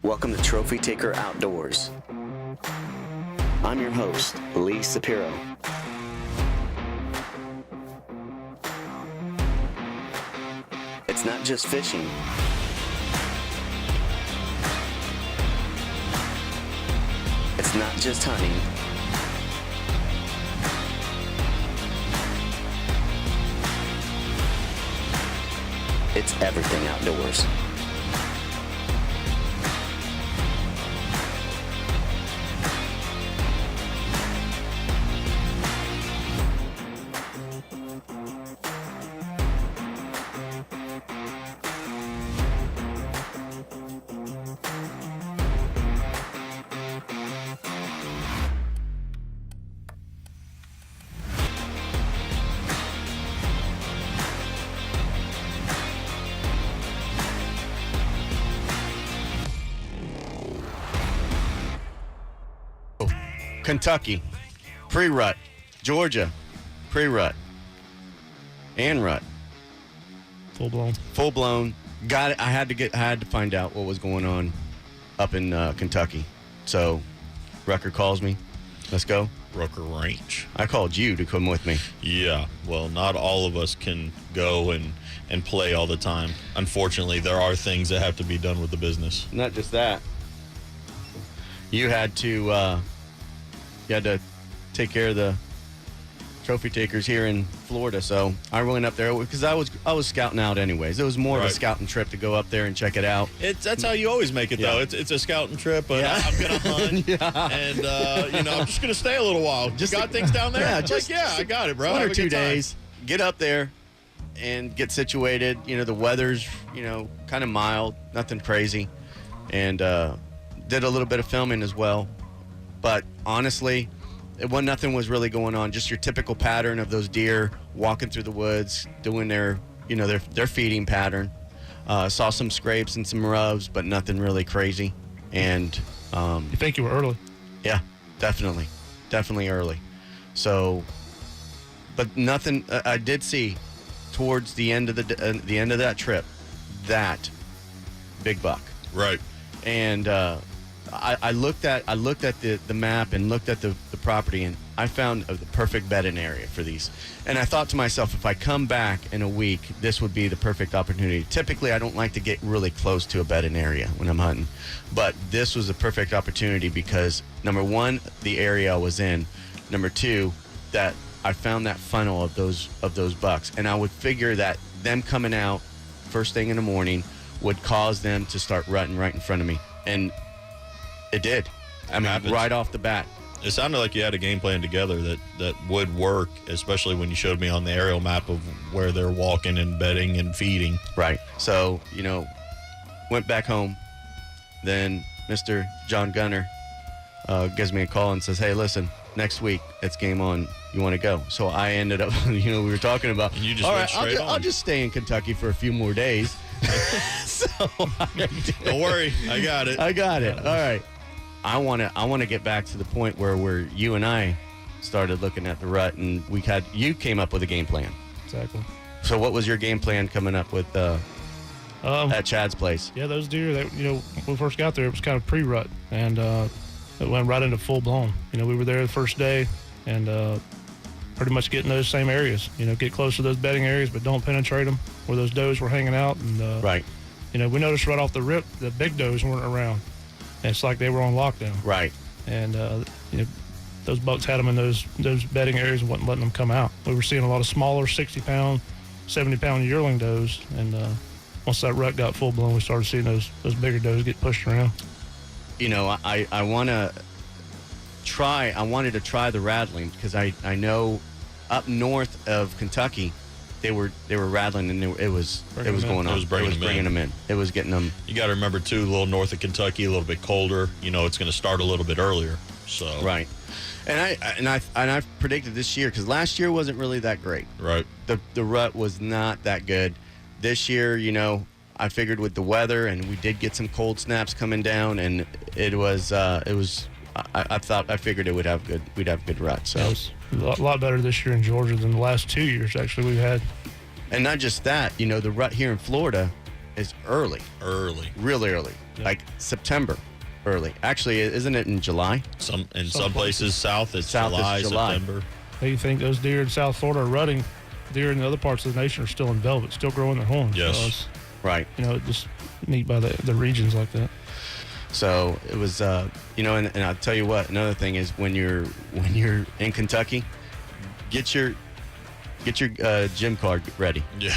Welcome to Trophy Taker Outdoors. I'm your host, Lee Sapiro. It's not just fishing. It's not just hunting. It's everything outdoors. Kentucky, pre-rut. Georgia, pre-rut. And rut. Full blown. Full blown. Got it. I had to find out what was going on up in Kentucky. So, Rucker calls me. Let's go. Rucker Ranch. I called you to come with me. Yeah, well, not all of us can go and play all the time. Unfortunately, there are things that have to be done with the business. Not just that. You had to take care of the trophy takers here in Florida, so I went up there because I was scouting out anyways. It was more of a scouting trip to go up there and check it out. That's how you always make it, though. It's a scouting trip, but I'm gonna hunt, and I'm just gonna stay a little while. Just got things down there. Yeah, I got it, bro. 1 Have or a 2 good time. days, get up there and get situated. The weather's kind of mild, nothing crazy, and did a little bit of filming as well. But honestly, nothing was really going on. Just your typical pattern of those deer walking through the woods, doing their feeding pattern. Saw some scrapes and some rubs, but nothing really crazy. And You think you were early? yeah, definitely early. So, but nothing. I did see towards the end of the end of that trip that big buck. Right. And I looked at the map and looked at the property, and I found the perfect bedding area for these. And I thought to myself, if I come back in a week, this would be the perfect opportunity. Typically, I don't like to get really close to a bedding area when I'm hunting, but this was a perfect opportunity because, number one, the area I was in. Number two, that I found that funnel of those bucks, and I would figure that them coming out first thing in the morning would cause them to start rutting right in front of me, and it did. I mean, right off the bat. It sounded like you had a game plan together that would work, especially when you showed me on the aerial map of where they're walking and bedding and feeding. Right. So, went back home. Then Mr. John Gunner gives me a call and says, hey, listen, next week it's game on. You want to go? So I ended up, we were talking about, and you just all went right, straight on. I'll just stay in Kentucky for a few more days. Don't worry, I got it. I got it. All right. I want to get back to the point where you and I started looking at the rut, and you came up with a game plan. Exactly. So what was your game plan coming up with at Chad's place? Yeah, those deer that when we first got there, it was kind of pre-rut, and it went right into full blown. We were there the first day, and pretty much get in those same areas. Get close to those bedding areas, but don't penetrate them where those does were hanging out. And right. We noticed right off the rip the big does weren't around. And it's like they were on lockdown. Right. And those bucks had them in those bedding areas and wasn't letting them come out. We were seeing a lot of smaller 60-pound, 70-pound yearling does, and once that rut got full blown, we started seeing those bigger does get pushed around. I wanted to try the rattling because I know up north of Kentucky they were rattling, and it was going on. It was bringing them in. It was getting them. You got to remember too, a little north of Kentucky, a little bit colder. It's going to start a little bit earlier. So right, and I predicted this year because last year wasn't really that great. Right. The rut was not that good. This year, I figured with the weather, and we did get some cold snaps coming down, and I figured we'd have good rut. So it was a lot better this year in Georgia than the last 2 years actually we've had. And not just that, the rut here in Florida, is early, really early, like September, early. Actually, isn't it in July? Some places south it's July, September. How do you think those deer in South Florida are rutting? Deer in the other parts of the nation are still in velvet, still growing their horns. Yes. So it's, Right. just neat by the regions like that. So it was, and I'll tell you what. Another thing is when you're in Kentucky, get your gym card ready. Yeah.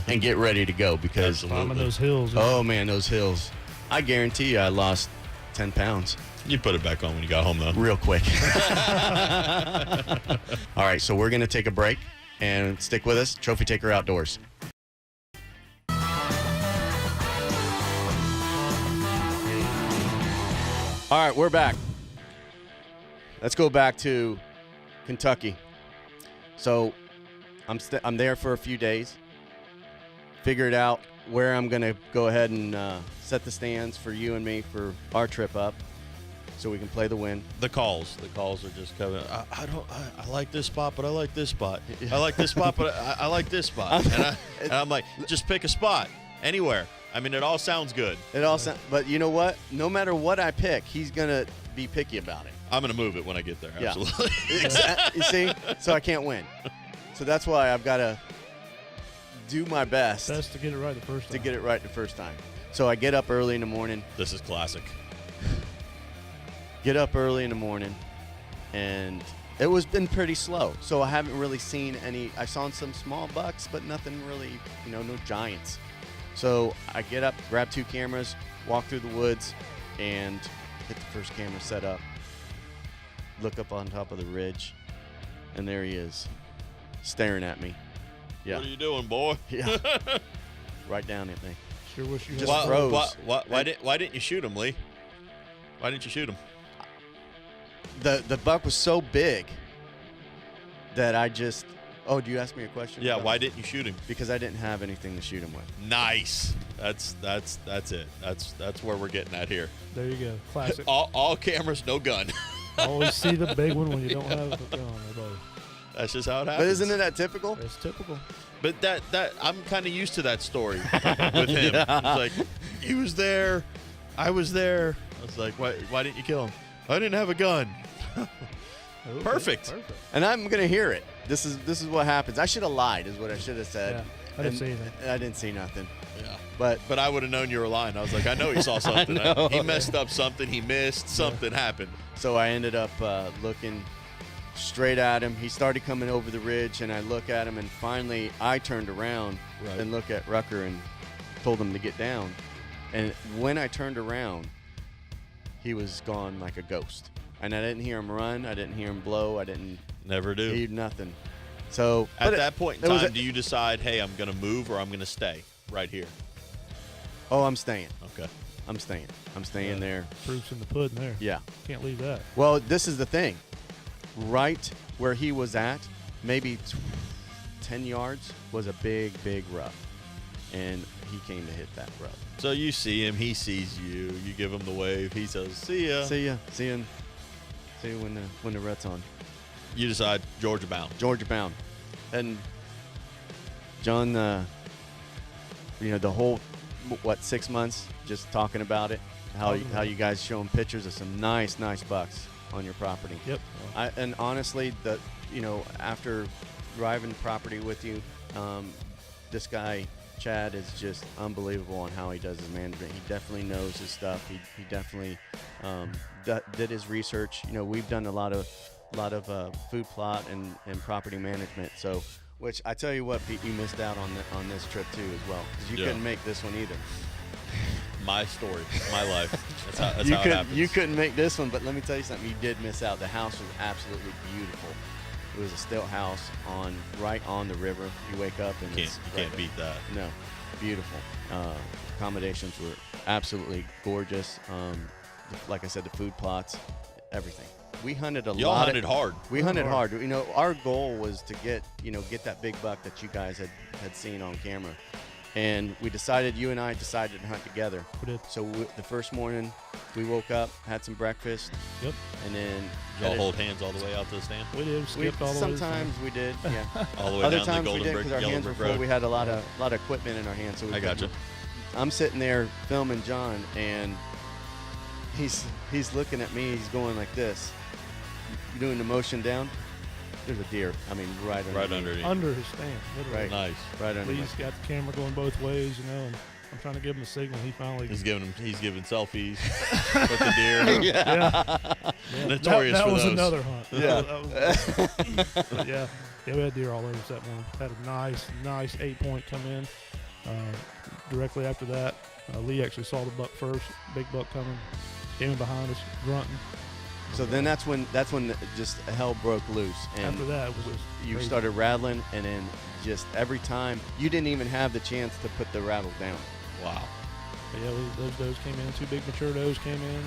and get ready to go because Climbing those hills. oh man, those hills! I guarantee you, I lost 10 pounds. You put it back on when you got home, though. Real quick. All right, so we're gonna take a break and stick with us. Trophy Taker Outdoors. All right, we're back. Let's go back to Kentucky. So I'm there for a few days. Figured out where I'm going to go ahead and set the stands for you and me for our trip up so we can play the win. The calls are just coming. I like this spot, but I like this spot. I like this spot, but I like this spot. And I'm like, just pick a spot anywhere. I mean, it all sounds good. But you know what? No matter what I pick, he's going to be picky about it. I'm going to move it when I get there. Absolutely. Yeah. You see? So I can't win. So that's why I've got to do my best. Best to get it right the first time. So I get up early in the morning. This is classic. Get up early in the morning, and it was been pretty slow. So I haven't really seen any. I saw some small bucks, but nothing really, no giants. So I get up, grab 2 cameras, walk through the woods, and get the first camera set up. Look up on top of the ridge, and there he is, staring at me. Yeah. What are you doing, boy? Yeah. Right down at me. Sure wish you Just had froze. Why didn't you shoot him, Lee? Why didn't you shoot him? The buck was so big that I just. Oh, do you ask me a question? Yeah. Why didn't you shoot him? Because I didn't have anything to shoot him with. Nice. That's it. That's where we're getting at here. There you go. Classic. All cameras, no gun. Always see the big one when you don't have a gun. That's just how it happens. But isn't it that typical? It's typical. But that I'm kind of used to that story with him. It's like he was there, I was there. I was like, why didn't you kill him? I didn't have a gun. Okay, Perfect. And I'm gonna hear it. This is what happens. I should have lied, is what I should have said. Yeah, I didn't see anything. I didn't see nothing. Yeah. But I would have known you were lying. I was like, I know he saw something. know. He messed up something. He missed something. Happened. so I ended up looking straight at him. He started coming over the ridge, and I look at him, and finally I turned around and looked at Rucker and told him to get down. And when I turned around, he was gone like a ghost. And I didn't hear him run. I didn't hear him blow. I didn't Never do. hear nothing. So At that point in time, do you decide, hey, I'm going to move or I'm going to stay right here? Oh, I'm staying. Okay. I'm staying there. Proof's in the pudding there. Yeah. Can't leave that. Well, this is the thing. Right where he was at, maybe 10 yards, was a big, big rut. And he came to hit that rut. So you see him. He sees you. You give him the wave. He says, see ya. See ya. See you when the rut's on. You decide Georgia bound. Georgia bound. And John, the whole, 6 months just talking about it, how you guys showing pictures of some nice bucks on your property. Yep. And honestly, after driving the property with you, this guy Chad is just unbelievable on how he does his management. He definitely knows his stuff. He definitely did his research. We've done a lot of food plot and property management. So, which I tell you what, Pete, you missed out on this trip too as well, because you couldn't make this one either. My story, my life. That's how it happens. You couldn't make this one, but let me tell you something. You did miss out. The house was absolutely beautiful. It was a stilt house right on the river. You wake up and you can't beat that. No, beautiful. Accommodations were absolutely gorgeous. Like I said, the food plots, everything. We hunted Y'all hunted hard. We hunted hard. Our goal was to get that big buck that you guys had seen on camera. And you and I decided to hunt together. We did. So the first morning, we woke up, had some breakfast. Yep. And then Y'all hold hands all the way out to the stand? We did. Skipped all the way. Sometimes we did, yeah. All the way Other down the times we Golden did Brick, because our Yellow hands were Brick full. Road? We had a lot of equipment in our hands, so we I couldn't gotcha. I'm sitting there filming John, and he's looking at me. He's going like this. You doing the motion down? There's a deer. I mean, right underneath. Under his stand, literally. Right. Nice. Right under. Lee's got the camera going both ways, and I'm trying to give him a signal. He finally. He's giving selfies with the deer. Yeah. Notorious that for was those. another hunt. Yeah. But yeah, we had deer all over us that morning. Had a nice 8-point come in. Directly after that, Lee actually saw the buck first. Big buck coming, came in behind us, grunting. So then that's when just hell broke loose. And After that, it was just you crazy. started rattling, and then just every time you didn't even have the chance to put the rattle down. Wow. But yeah, those does came in. 2 big mature does came in and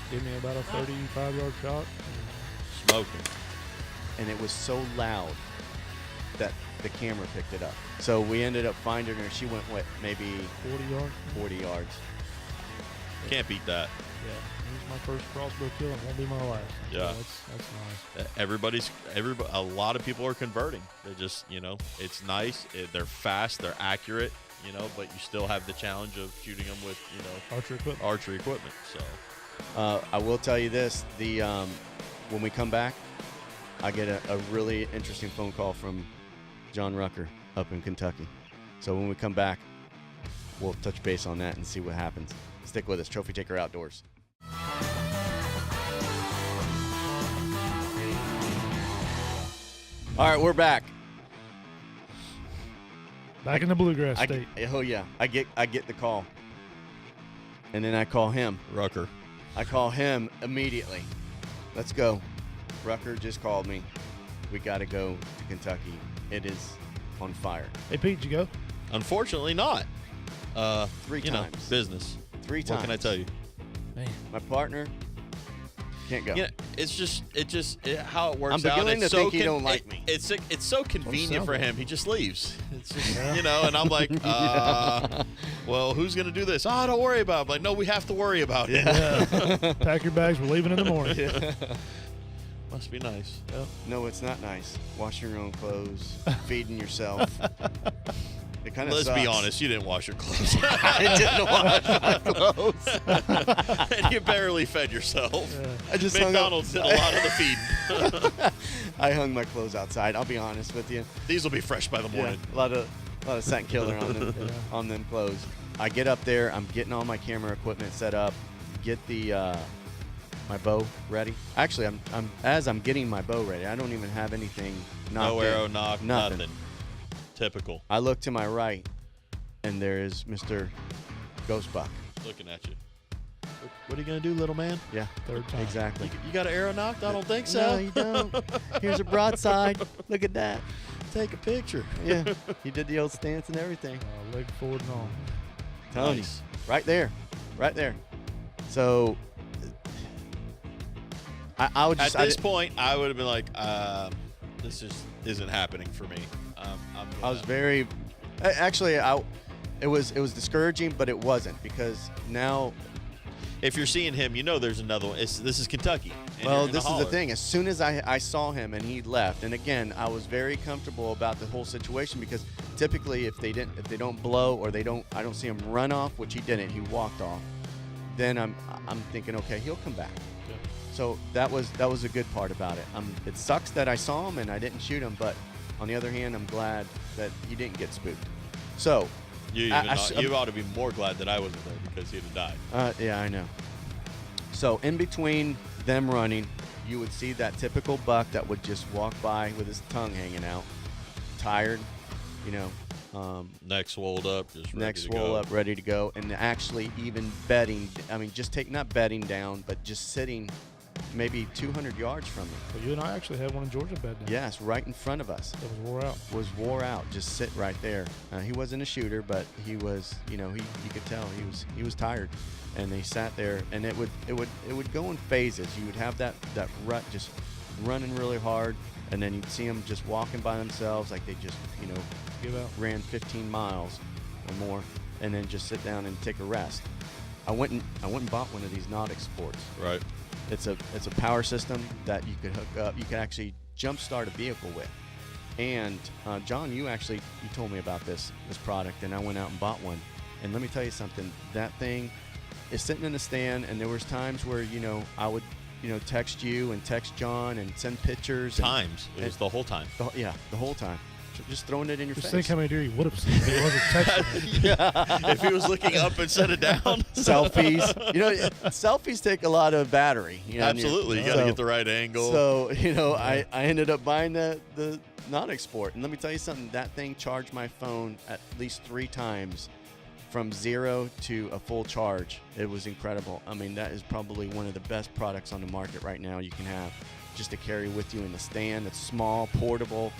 gave me about a 35-yard shot. Smoking. And it was so loud that the camera picked it up. So we ended up finding her. She went, maybe 40 yards. 40 yards. Can't beat that. Yeah, it was my first crossbow kill and won't be my last. Yeah. So that's nice. A lot of people are converting. They just, it's nice. They're fast. They're accurate, but you still have the challenge of shooting them with, archery equipment. So I will tell you this: when we come back, I get a really interesting phone call from John Rucker up in Kentucky. So when we come back, we'll touch base on that and see what happens. Stick with us, Trophy Taker Outdoors. All right, we're back. Back in the bluegrass state. Oh yeah, I get the call, and then I call him. Rucker. I call him immediately. Let's go. Rucker just called me. We got to go to Kentucky. It is on fire. Hey Pete, did you go? Unfortunately, not. 3 times. Business. 3 times. What can I tell you? Man. My partner can't go. It's just how it works I'm out. beginning to think he don't like me. It's so convenient for him. He just leaves. It's just, Yeah. and I'm like, well, who's gonna do this? Oh, don't worry about it. I'm like, no, we have to worry about it. Yeah. Pack your bags. We're leaving in the morning. Must be nice. Yeah. No, it's not nice. Washing your own clothes, feeding yourself. It kind of Let's sucks. be honest. You didn't wash your clothes. I didn't wash my clothes. And you barely fed yourself. Yeah. I just hung up. McDonald's did a lot of the feeding. I hung my clothes outside. I'll be honest with you. These will be fresh by the morning. Yeah, a lot of scent killer on them Yeah. on them clothes. I get up there. I'm getting all my camera equipment set up. Get the my bow ready. Actually, I'm getting my bow ready. I don't even have anything. No arrow in. knock, nothing. Typical. I look to my right, and there is Mr. Ghost Buck. Looking at you. What are you gonna do, little man? Yeah, Third time. exactly. You got an arrow knocked? I don't think so. No, you don't. Here's a broadside. Look at that. Take a picture. Yeah, he did the old stance and everything. Leg forward and all. Tony, Nice. right there. So I would just At this point, I would have been like, this just isn't happening for me. I was very actually it was discouraging, but it wasn't, because now If you're seeing him, there's another one. This is Kentucky. and well, you're in this is the holler. thing. As soon as I saw him and he left, and again, I was very comfortable about the whole situation, because typically if they don't blow, or I don't see him run off, which he didn't. He walked off. Then I'm thinking, okay, he'll come back. Yeah. So that was a good part about it. It sucks that I saw him and I didn't shoot him, but on the other hand, I'm glad that he didn't get spooked. So You ought to be more glad that I wasn't there, because he'd have died. yeah, I know. So in between them running, you would see that typical buck that would just walk by with his tongue hanging out, tired, Neck swolled up, just ready neck to swole go. up, ready to go, and actually even bedding. I mean, not bedding down, but just sitting maybe 200 yards from me. But you and I actually had one in Georgia bed down. Yes, right in front of us. That was wore out. Was wore out, just sit right there. He wasn't a shooter, but he was, you could tell he was tired, and they sat there, and it would go in phases. You would have that rut just running really hard, and then you'd see them just walking by themselves, like they just Give out. ran 15 miles or more, and then just sit down and take a rest. I went and bought one of these Nautic Sports. Right. It's a power system that you could hook up. You could actually jump start a vehicle with. And John, you told me about this product, and I went out and bought one. And let me tell you something. That thing is sitting in the stand, and there was times where, I would, text you and text John and send pictures. Times. It was the whole time. The whole time. Just throwing it in your Just face. think how many deer you would have seen if he wasn't texting. Yeah. If he was looking up instead of down. Selfies. Selfies take a lot of battery. Absolutely. You got to get the right angle. So, I ended up buying the non-export. And let me tell you something. That thing charged my phone at least 3 times from 0 to a full charge. It was incredible. I mean, that is probably one of the best products on the market right now you can have just to carry with you in the stand. It's small, portable.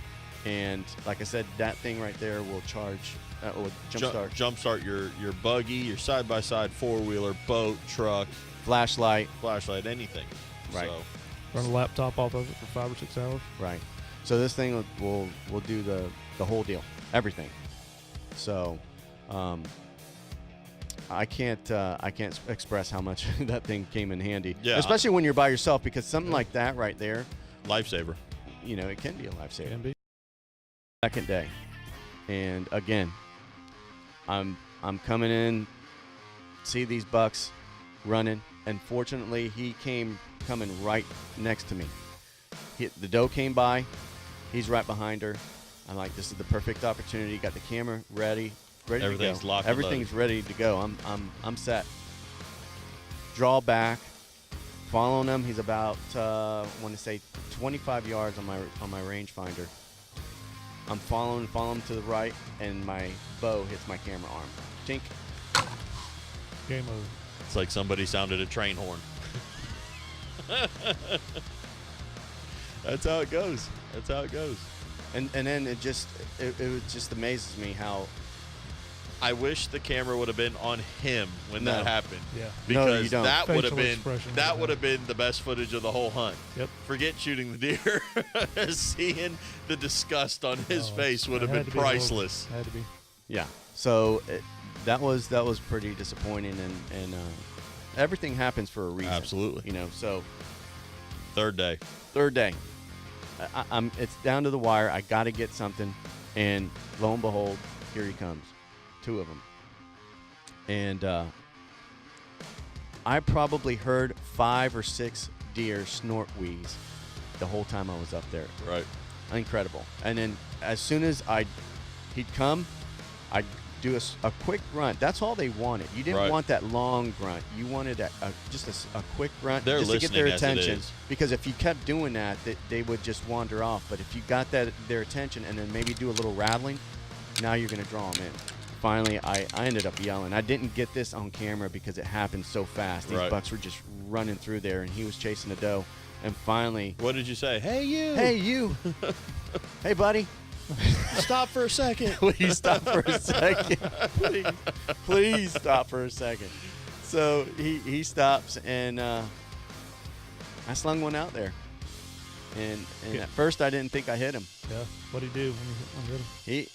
And like I said, that thing right there will will jumpstart your buggy, your side-by-side 4-wheeler, boat, truck, flashlight, anything. Right. So. Run a laptop off of it for 5 or 6 hours. Right. So this thing will do the whole deal, everything. So, I can't express how much that thing came in handy. Yeah. Especially when you're by yourself, because something like that right there, Lifesaver. it can be a lifesaver. Can be. Second day, and again, I'm coming in, see these bucks running, and fortunately he coming right next to me. The doe came by, he's right behind her. I'm like, this is the perfect opportunity. Got the camera ready Everything's to go. locked and Everything's loaded. ready to go. I'm set. Draw back, following him. He's about I want to say 25 yards on my rangefinder. I'm following him to the right, and my bow hits my camera arm. Tink. Game over. It's like somebody sounded a train horn. That's how it goes. And then it just amazes me how. I wish the camera would have been on him when that happened. Yeah. No, Because you don't. that would have Facial been expression. the best footage of the whole hunt. Yep. Forget shooting the deer. Seeing the disgust on his face would have That been had to be priceless. Had to be. Yeah. So that was pretty disappointing, and everything happens for a reason. Absolutely. So Third day. It's down to the wire. I got to get something, and lo and behold, here he comes. 2 of them. And I probably heard 5 or 6 deer snort wheeze the whole time I was up there. Right. Incredible. And then as soon as he'd come, I'd do a quick grunt. That's all they wanted. You didn't Right. want that long grunt. You wanted just a quick grunt They're just to get their listening as it attention. is. Because if you kept doing that, they would just wander off. But if you got their attention and then maybe do a little rattling, now you're going to draw them in. Finally, I ended up yelling. I didn't get this on camera because it happened so fast. These Right. bucks were just running through there, and he was chasing a doe. And finally, What did you say? Hey, you. hey, you. Hey, buddy. Stop for a second. Please stop for a second. Please stop for a second. So he stops, and I slung one out there. And at first I didn't think I hit him. Yeah. What'd he do when you hit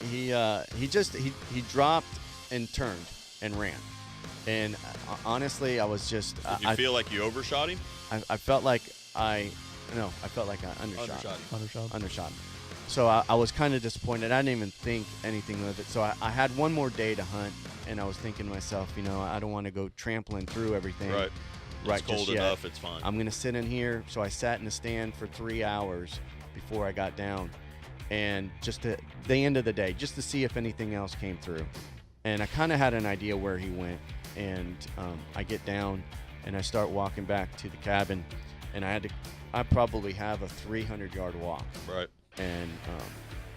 him? He dropped and turned and ran. And honestly, I was just Did you feel like you overshot him? I felt like I undershot him. Undershot him. So I was kind of disappointed. I didn't even think anything of it. So I had one more day to hunt, and I was thinking to myself, I don't want to go trampling through everything. Right. Right, It's cold just yet. enough. It's fine. I'm going to sit in here. So I sat in the stand for 3 hours before I got down. And just at the end of the day, just to see if anything else came through. And I kind of had an idea where he went. And I get down, and I start walking back to the cabin. And I probably have a 300-yard walk. Right. And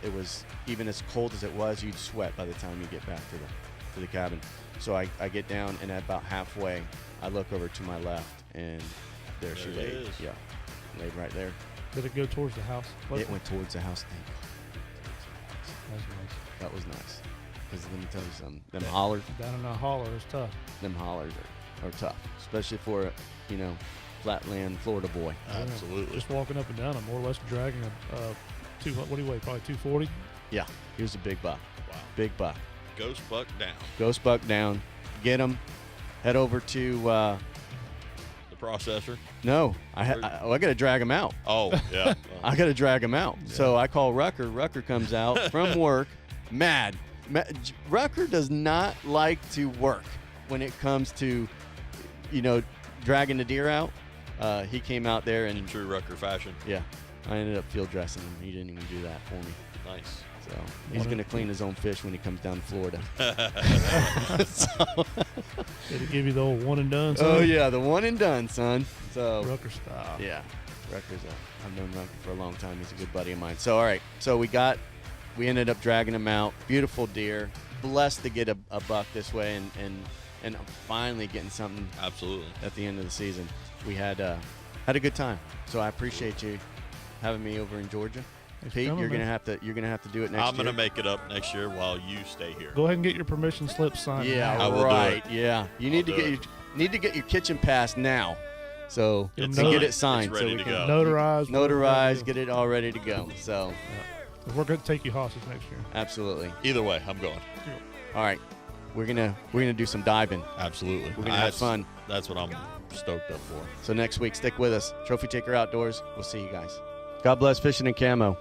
it was, even as cold as it was, you'd sweat by the time you get back to the cabin. So I get down, and at about halfway, I look over to my left, and there she There it laid. is. Yeah, laid right there. Did it go towards the house? It went towards the house. Thank God. That's nice. That was nice. Because let me tell you something. Them hollers Down in a holler is tough. are tough, especially for flatland Florida boy. Absolutely. Just walking up and down, I'm more or less dragging what do you weigh? Probably 240. Yeah, he was a big buck. Wow. Big buck. Ghost buck down. Ghost buck down. Get him. Head over to. The processor. No, I got to drag him out. Oh, yeah. I got to drag him out. So I call Rucker. Rucker comes out from work, mad. Rucker does not like to work when it comes to, dragging the deer out. He came out there and In true Rucker fashion. yeah, I ended up field dressing him. He didn't even do that for me. Nice. So he's going to clean his own fish when he comes down to Florida. Did he give you the old one and done? Oh son? yeah, the one and done, son. So Rucker style. yeah, I've known Rucker for a long time. He's a good buddy of mine. So all right, so we ended up dragging him out. Beautiful deer. Blessed to get a buck this way, and finally getting something Absolutely. at the end of the season. We had a good time. So I appreciate you having me over in Georgia. Thanks for Pete, coming, you're gonna man. have to do it next year. I'm gonna make it up next year while you stay here. Go ahead and get your permission slip signed. Yeah, I will do right. it. Yeah, you need I'll to do get your kitchen pass now, so to It's get signed. it signed, It's so ready we to can go. Notarize. get it all ready to go. So We're going to take you hostage next year. absolutely. Either way, I'm going. All right, we're gonna do some diving. Absolutely. We're gonna have fun. That's what I'm stoked up for. So next week, stick with us. Trophy Taker Outdoors. We'll see you guys. God bless fishing and camo.